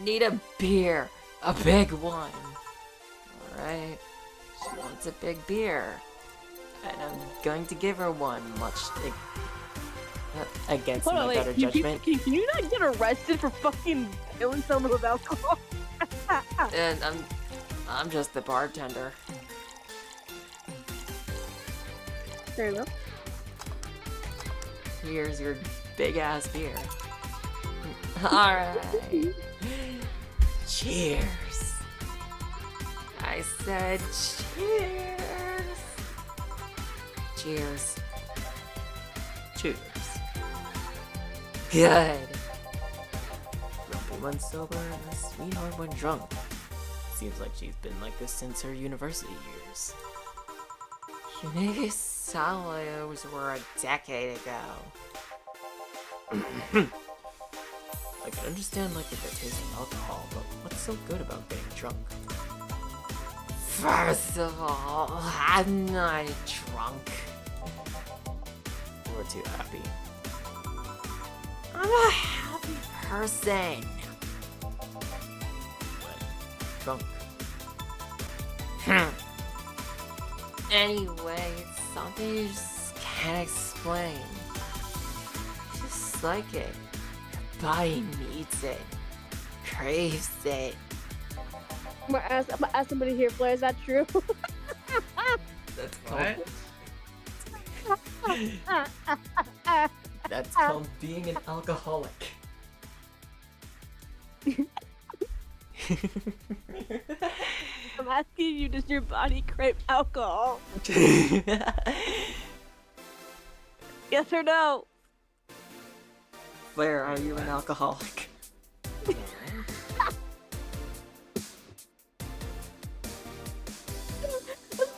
Need a beer. A big one. Alright. She wants a big beer. And I'm going to give her one, much against Hold on, my wait, better judgment. Can you not get arrested for fucking killing someone with alcohol? And I'm just the bartender. Fair enough. Here's your big ass beer. Alright. Cheers. I said cheers. Cheers. Cheers. Good. Grumpy when sober and a sweetheart when drunk. Seems like she's been like this since her university years. You make it sound like those were a decade ago. I can understand like the taste of alcohol, but what's so good about getting drunk? First of all, I'm not drunk. You were too happy. I'm a happy person. When drunk. Anyway, it's something you just can't explain. Just like it. Your body needs it. Craves it. I'm gonna ask somebody here, Blair, is that true? That's called, That's called being an alcoholic. I'm asking you, does your body crave alcohol? Yes or no? Blair, are you an alcoholic? I'm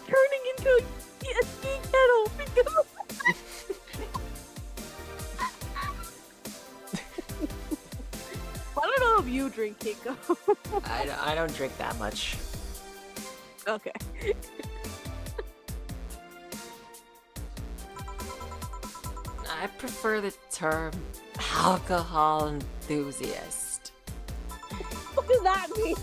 turning into a tea kettle because I don't know if you drink, Kiko. I don't drink that much. Okay. I prefer the term alcohol enthusiast. What does that mean?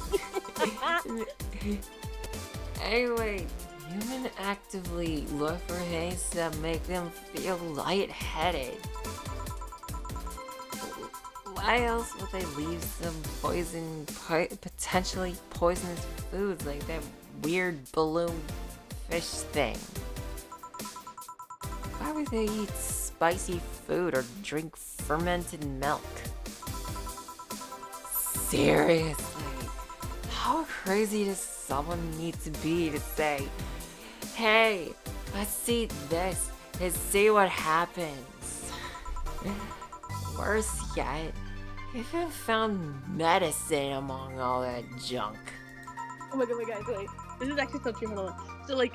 Anyway, humans actively look for things that make them feel lightheaded. Why else would they leave some potentially poisonous foods like that weird balloon fish thing? Why would they eat spicy food or drink fermented milk? Seriously, how crazy does someone need to be to say, hey, let's eat this and see what happens? Worse yet, even found medicine among all that junk. Oh my god, wait. This is actually so true. Hold on. So, like,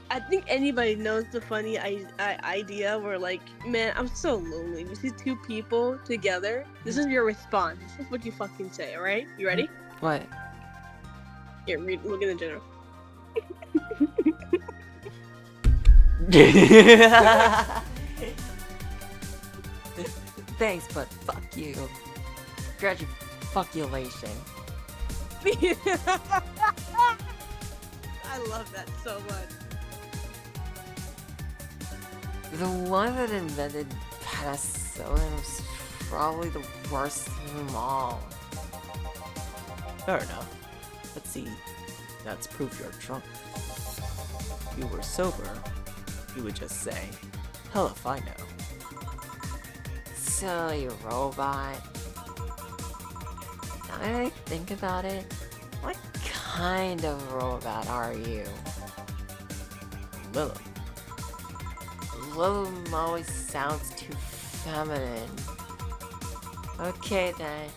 I think anybody knows the funny idea where, like, man, I'm so lonely. You see 2 people together. This is your response. This is what you fucking say, alright? You ready? What? Here, look in the general. Thanks, but fuck you. Congratulations. I love that so much. The one that invented penicillin was probably the worst of them all. Fair enough. Let's see. That's proof you're drunk. If you were sober, you would just say, hell if I know. Silly robot. Now that I think about it, what kind of robot are you? Lilith. Lilum always sounds too feminine. Okay then,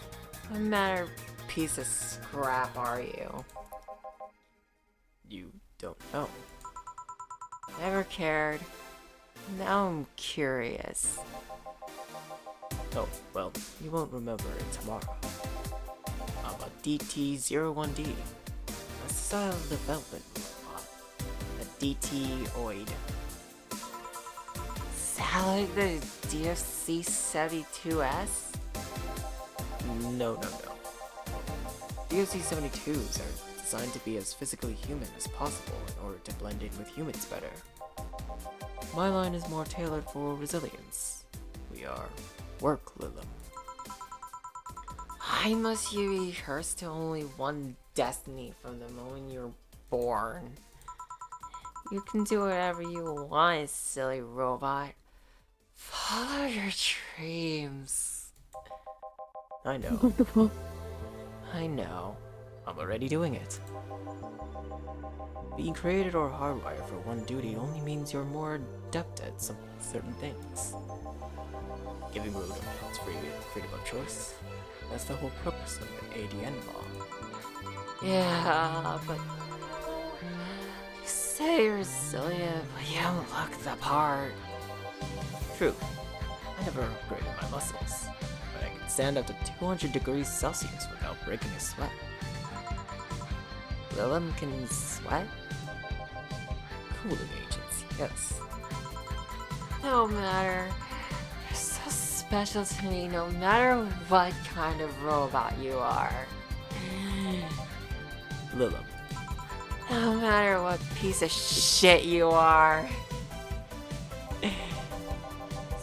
what matter piece of scrap are you? You don't know. Never cared. Now I'm curious. Oh, well, you won't remember it tomorrow. I'm a DT-01D. A style development robot. A DT-oid. Sound like the DFC 72S? No. DFC-72s are designed to be as physically human as possible in order to blend in with humans better. My line is more tailored for resilience. We are work Lilum. Why must you be rehearsed to only one destiny from the moment you're born? You can do whatever you want, silly robot. Follow your dreams. I know. What the fuck? I know. I'm already doing it. Being created or hardwired for one duty only means you're more adept at some certain things. Giving room to freedom of choice. That's the whole purpose of the ADN law. Yeah, but you say you're resilient, but you don't look the part. True. I never upgraded my muscles, but I can stand up to 200 degrees Celsius without breaking a sweat. Lilum can sweat? Cooling agents, yes. No matter. You're so special to me no matter what kind of robot you are. Lilum. No matter what piece of shit you are.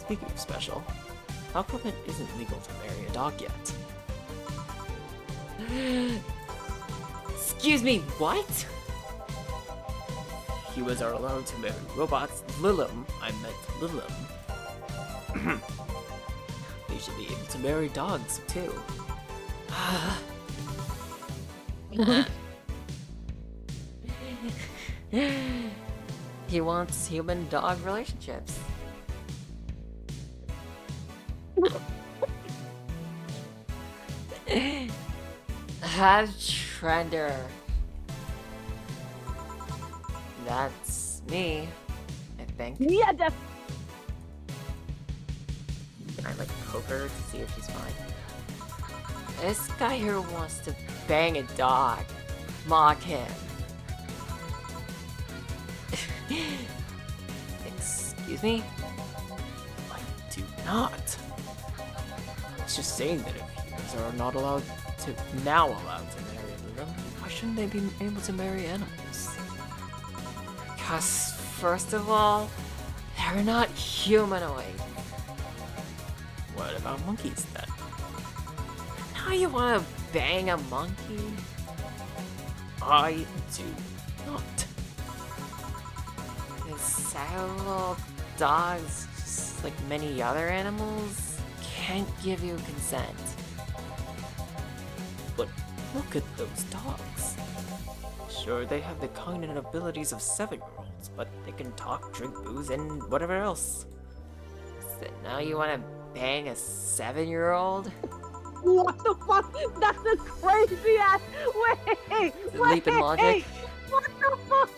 Speaking of special, how come it isn't legal to marry a dog yet? Excuse me, what? Humans are allowed to marry robots. Lilum, I meant Lilum. They should be able to marry dogs, too. He wants human-dog relationships. Have Trender. That's me, I think. Yeah, Can I like poke her to see if she's fine? This guy here wants to bang a dog. Mock him. Excuse me? I do not. It's just saying that if humans are not allowed to marry Lilum, why shouldn't they be able to marry animals? Because, first of all, they're not humanoid. What about monkeys then? Now you want to bang a monkey? I do not. These saddle dogs, just like many other animals, can't give you consent. But look at those dogs. Sure, they have the cognitive abilities of 7-year-olds, but they can talk, drink booze, and whatever else. So now you want to bang a 7-year-old? What the fuck? That's a crazy ass. Wait. Leap in logic? What the fuck?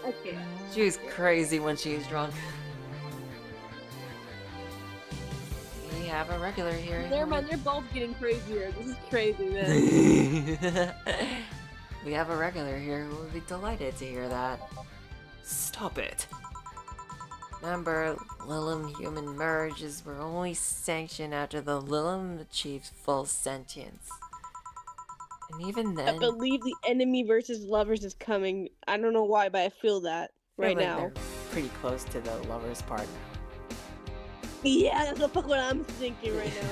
Okay. She's crazy when she's drunk. We have a regular here. Never mind, they're both getting crazier. This is crazy, man. We have a regular here who would be delighted to hear that. Stop it. Remember, Lilum-human merges were only sanctioned after the Lilum achieved full sentience. And even I then, believe the enemy versus lovers is coming. I don't know why, but I feel that I feel right like now. they're pretty close to the lovers part. Yeah, that's the fuck what I'm thinking right now.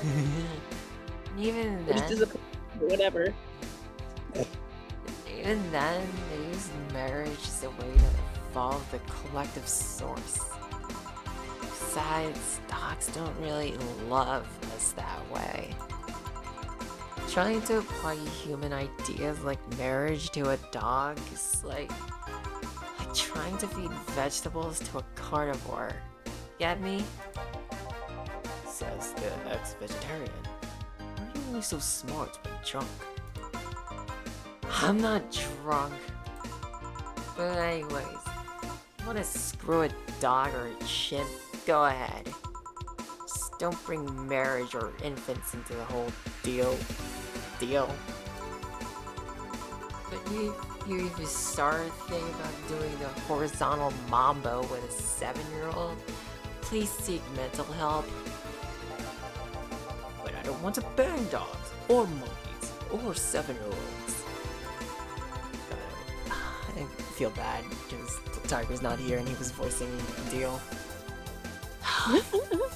And even Which is then, disappointing, but whatever. even then, they marriage is a way to evolve the collective source. Besides, dogs don't really love us that way. Trying to apply human ideas like marriage to a dog is like trying to feed vegetables to a carnivore. Get me? Says the ex-vegetarian. Why are you always so smart but drunk? I'm not drunk. But anyways, you wanna screw a dog or a chimp? Go ahead. Just don't bring marriage or infants into the whole deal. But you even started thinking about doing the horizontal mambo with a 7-year-old? Please seek mental help. But I don't want to bang dogs, or monkeys, or 7-year-olds. I feel bad because Tiger's not here and he was voicing the deal.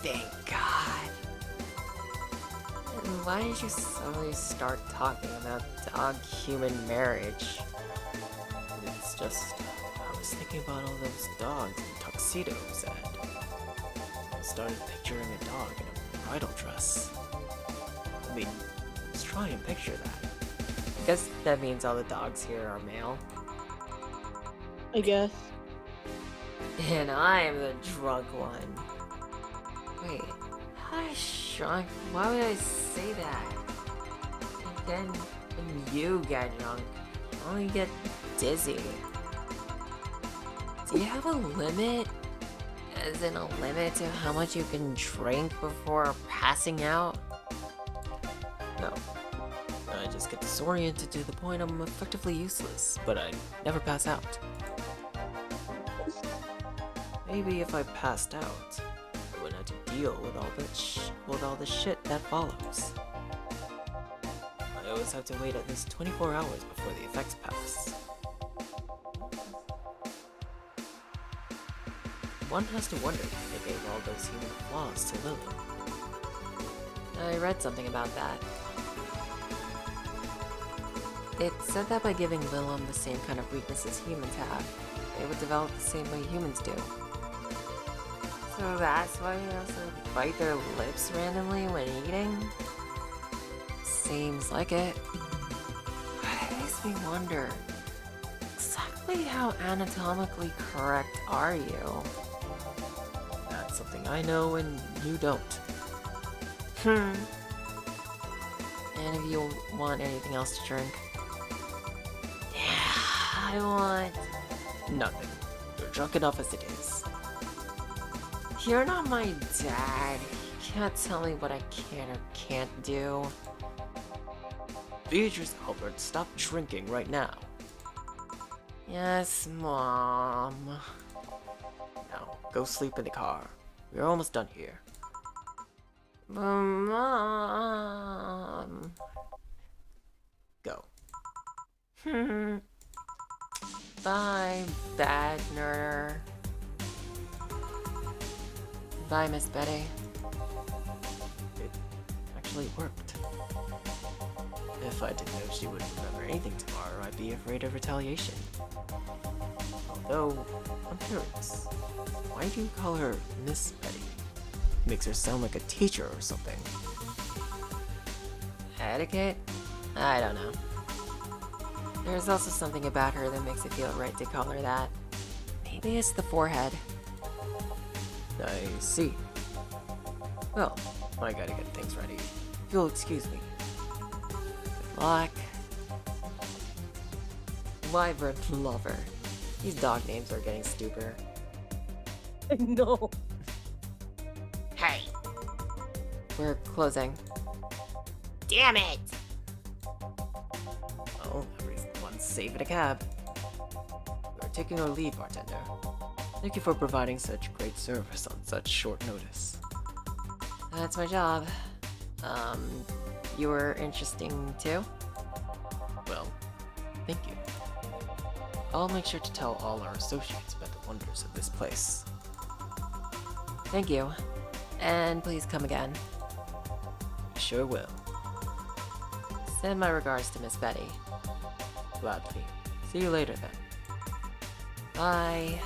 Thank God. And why did you suddenly start talking about dog-human marriage? It's just, I was thinking about all those dogs in tuxedos and I started picturing a dog in a bridal dress. I mean, let's try and picture that. I guess that means all the dogs here are male. I guess. And I am the drunk one. Wait, how did I shrunk? Why would I say that? And then when you get drunk, you only get dizzy. Do you have a limit? As in a limit to how much you can drink before passing out? No. I just get disoriented to the point I'm effectively useless, but I never pass out. Maybe if I passed out, I wouldn't have to deal with all the shit that follows. I always have to wait at least 24 hours before the effects pass. One has to wonder if they gave all those human flaws to Lily. I read something about that. It said that by giving Lilum the same kind of weaknesses humans have, they would develop the same way humans do. So that's why they also bite their lips randomly when eating? Seems like it. But it makes me wonder, exactly how anatomically correct are you? That's something I know and you don't. And if you want anything else to drink? Yeah, I want... Nothing. You're drunk enough as it is. You're not my dad. You can't tell me what I can or can't do. Beatrice Albert, stop drinking right now. Yes, Mom. Now, go sleep in the car. We're almost done here. But Mom... Go. Bye, bad nerder. Bye, Miss Betty. It actually worked. If I didn't know she wouldn't remember anything tomorrow, I'd be afraid of retaliation. Although, I'm curious. Why do you call her Miss Betty? Makes her sound like a teacher or something. Etiquette? I don't know. There's also something about her that makes it feel right to call her that. Maybe it's the forehead. I see. Well, I gotta get things ready. If you'll excuse me. Good luck. Wyvern Lover. These dog names are getting stupider. No. Hey, We're closing. damn it! Well, everyone's safe in a cab. We're taking our leave, bartender. Thank you for providing such great service on such short notice. That's my job. You were interesting too? Well, thank you. I'll make sure to tell all our associates about the wonders of this place. Thank you. And please come again. I sure will. Send my regards to Miss Betty. Gladly. See you later then. Bye.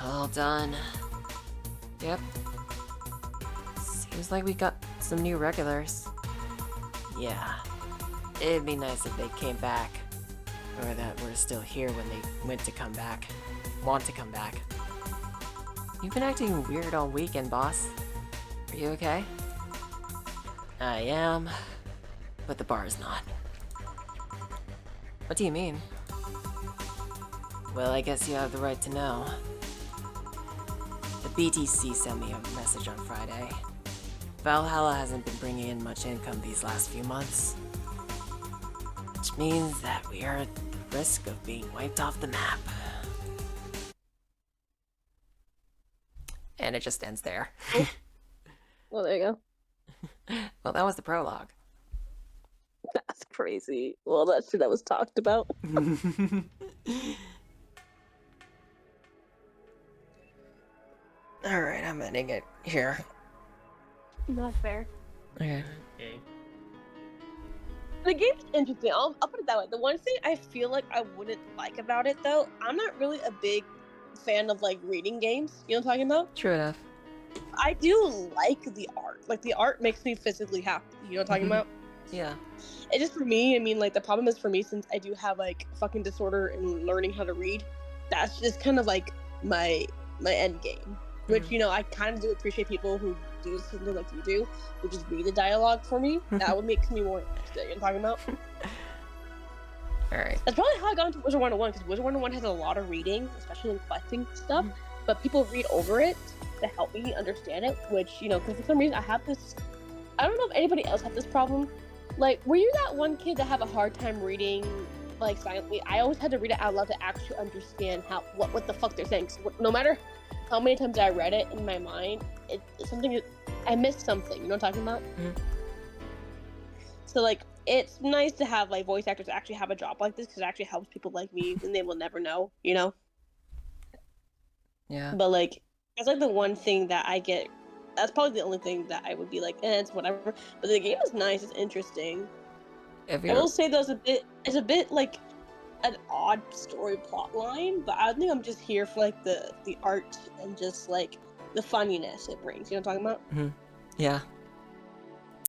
All done. Yep. Seems like we got some new regulars. Yeah. It'd be nice if they came back. Or that we're still here when they went to come back. Want to come back. You've been acting weird all weekend, boss. Are you okay? I am, but the bar is not. What do you mean? Well, I guess you have the right to know. The BTC sent me a message on Friday. Valhalla hasn't been bringing in much income these last few months. Which means that we are at the risk of being wiped off the map. And it just ends there. Well, there you go. Well, that was the prologue. That's crazy. Well, that's shit that was talked about. Alright, I'm ending it here. Not fair. Okay. Okay. The game's interesting. I'll put it that way. The one thing I feel like I wouldn't like about it, though, I'm not really a big fan of like reading games. You know what I'm talking about? True enough. I do like the art. Like the art makes me physically happy. You know what I'm talking about? Yeah. It's just for me. I mean, like the problem is for me since I do have like fucking disorder in learning how to read. That's just kind of like my end game. Which you know, I kind of do appreciate people who do something like you do, who just read the dialogue for me. That would make me more interested. You know what I'm talking about? Alright. That's probably how I got into Wizard 101 because Wizard 101 has a lot of reading, especially in collecting stuff. But people read over it to help me understand it, which, you know, because for some reason I have this. I don't know if anybody else has this problem. Like, were you that one kid that have a hard time reading, like, silently? I always had to read it out loud to actually understand what the fuck they're saying. 'Cause no matter how many times I read it in my mind, it's something I missed something. You know what I'm talking about? So like, it's nice to have like voice actors actually have a job like this because it actually helps people like me when they will never know. You know? Yeah. But like, that's like the one thing that I get. That's probably the only thing that I would be like, it's whatever. But the game is nice. It's interesting. If I you're will say there's it's a bit like an odd story plot line, but I think I'm just here for like the art and just like the funniness it brings. You know what I'm talking about? Yeah.